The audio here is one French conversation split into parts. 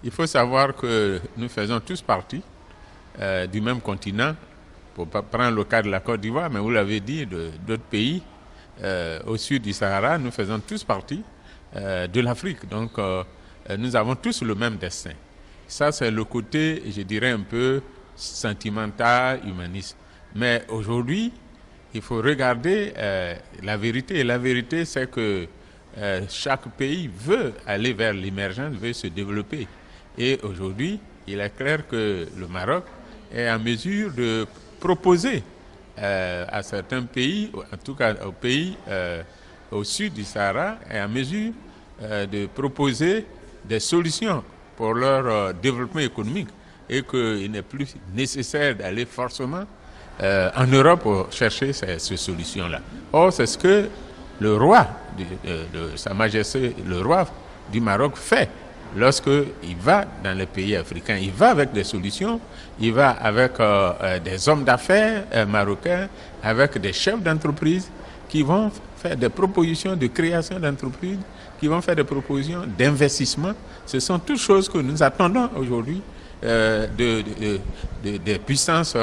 Il faut savoir que nous faisons tous partie du même continent. Pour prendre le cas de la Côte d'Ivoire, mais vous l'avez dit, d'autres pays au sud du Sahara, nous faisons tous partie de l'Afrique. Donc, nous avons tous le même destin. Ça, c'est le côté, je dirais, un peu sentimental, humaniste. Mais aujourd'hui, il faut regarder la vérité. Et la vérité, c'est que chaque pays veut aller vers l'émergence, veut se développer. Et aujourd'hui, il est clair que le Maroc est en mesure de proposer à certains pays, en tout cas aux pays au sud du Sahara, est en mesure de proposer des solutions pour leur développement économique et qu'il n'est plus nécessaire d'aller forcément en Europe pour chercher ces solutions-là. Or, c'est ce que le roi de Sa Majesté, le roi du Maroc fait lorsqu'il va dans les pays africains. Il va avec des solutions, il va avec des hommes d'affaires marocains, avec des chefs d'entreprise qui vont faire des propositions de création d'entreprises, qui vont faire des propositions d'investissement. Ce sont toutes choses que nous attendons aujourd'hui des puissances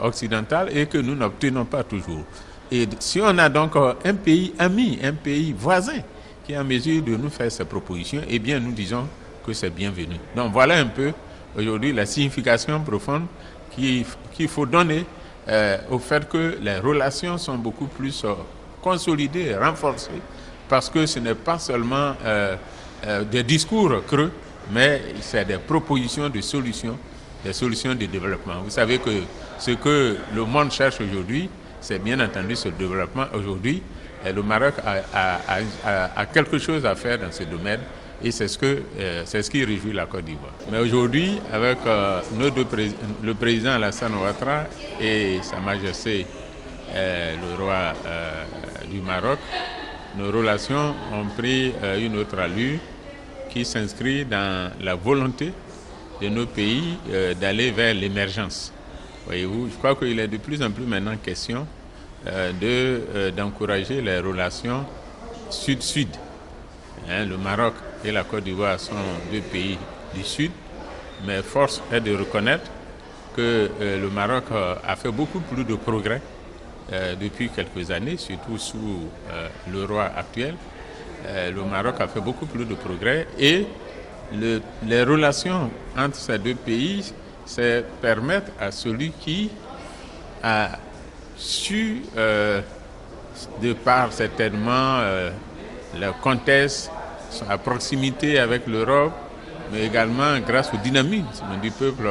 occidentales et que nous n'obtenons pas toujours. Et si on a donc un pays ami, un pays voisin qui est en mesure de nous faire ces propositions, eh bien nous disons que c'est bienvenu. Donc voilà un peu aujourd'hui la signification profonde qu'il faut donner au fait que les relations sont beaucoup plus consolidées, renforcées, parce que ce n'est pas seulement des discours creux, mais c'est des propositions de solutions, des solutions de développement. Vous savez que ce que le monde cherche aujourd'hui, c'est bien entendu ce développement aujourd'hui. Et le Maroc a quelque chose à faire dans ce domaine et c'est ce qui réjouit la Côte d'Ivoire. Mais aujourd'hui, avec le président Alassane Ouattara et Sa Majesté le roi du Maroc, nos relations ont pris une autre allure qui s'inscrit dans la volonté de nos pays d'aller vers l'émergence. Voyez-vous, je crois qu'il est de plus en plus maintenant question d'encourager les relations sud-sud. Le Maroc et la Côte d'Ivoire sont deux pays du sud, mais force est de reconnaître que le Maroc a fait beaucoup plus de progrès depuis quelques années, surtout sous le roi actuel. Le Maroc a fait beaucoup plus de progrès et les relations entre ces deux pays, c'est permettre à celui qui a su, de par certainement le contexte, sa proximité avec l'Europe, mais également grâce au dynamisme du peuple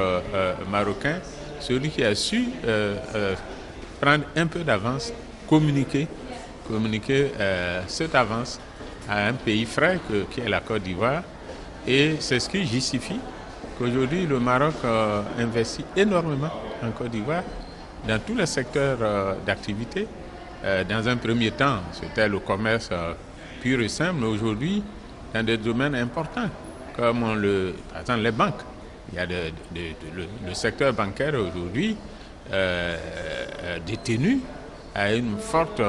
marocain, celui qui a su prendre un peu d'avance, communiquer cette avance à un pays frère qui est la Côte d'Ivoire. Et c'est ce qui justifie qu'aujourd'hui le Maroc investit énormément en Côte d'Ivoire dans tous les secteurs d'activité. Dans un premier temps, c'était le commerce pur et simple, mais aujourd'hui, dans des domaines importants, comme par exemple les banques. Il y a le secteur bancaire aujourd'hui détenu à une forte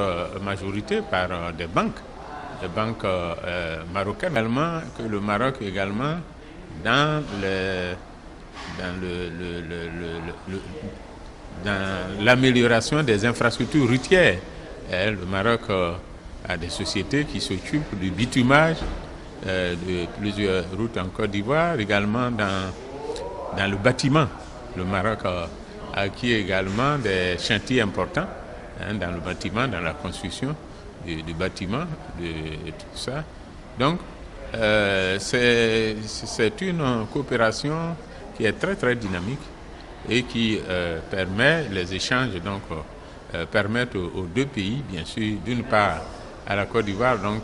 majorité par des banques marocaines. Également que le Maroc également dans l'amélioration des infrastructures routières. Le Maroc a des sociétés qui s'occupent du bitumage de plusieurs routes en Côte d'Ivoire, également dans le bâtiment. Le Maroc a acquis également des chantiers importants dans le bâtiment, dans la construction du bâtiment, de tout ça. Donc, c'est une coopération qui est très très dynamique et qui permet les échanges, donc permettent aux deux pays, bien sûr, d'une part à la Côte d'Ivoire, donc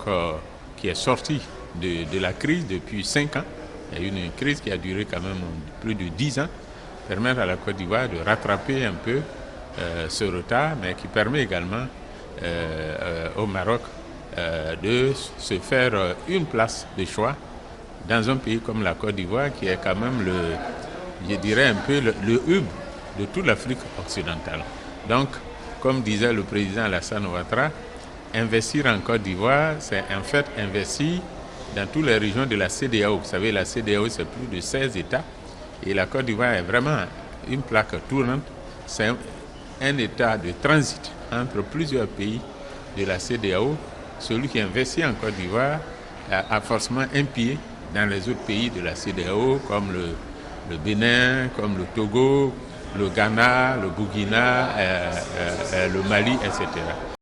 qui est sortie de la crise depuis 5 ans. Il y a eu une crise qui a duré quand même plus de 10 ans, permettre à la Côte d'Ivoire de rattraper un peu ce retard, mais qui permet également au Maroc de se faire une place de choix dans un pays comme la Côte d'Ivoire, qui est quand même je dirais un peu le hub de toute l'Afrique occidentale. Donc, comme disait le président Alassane Ouattara, investir en Côte d'Ivoire, c'est en fait investir dans toutes les régions de la CEDEAO. Vous savez, la CEDEAO, c'est plus de 16 États. Et la Côte d'Ivoire est vraiment une plaque tournante. C'est un État de transit entre plusieurs pays de la CEDEAO. Celui qui investit en Côte d'Ivoire a forcément un pied dans les autres pays de la CEDEAO, comme le Bénin, comme le Togo, le Ghana, le Burkina, le Mali, etc.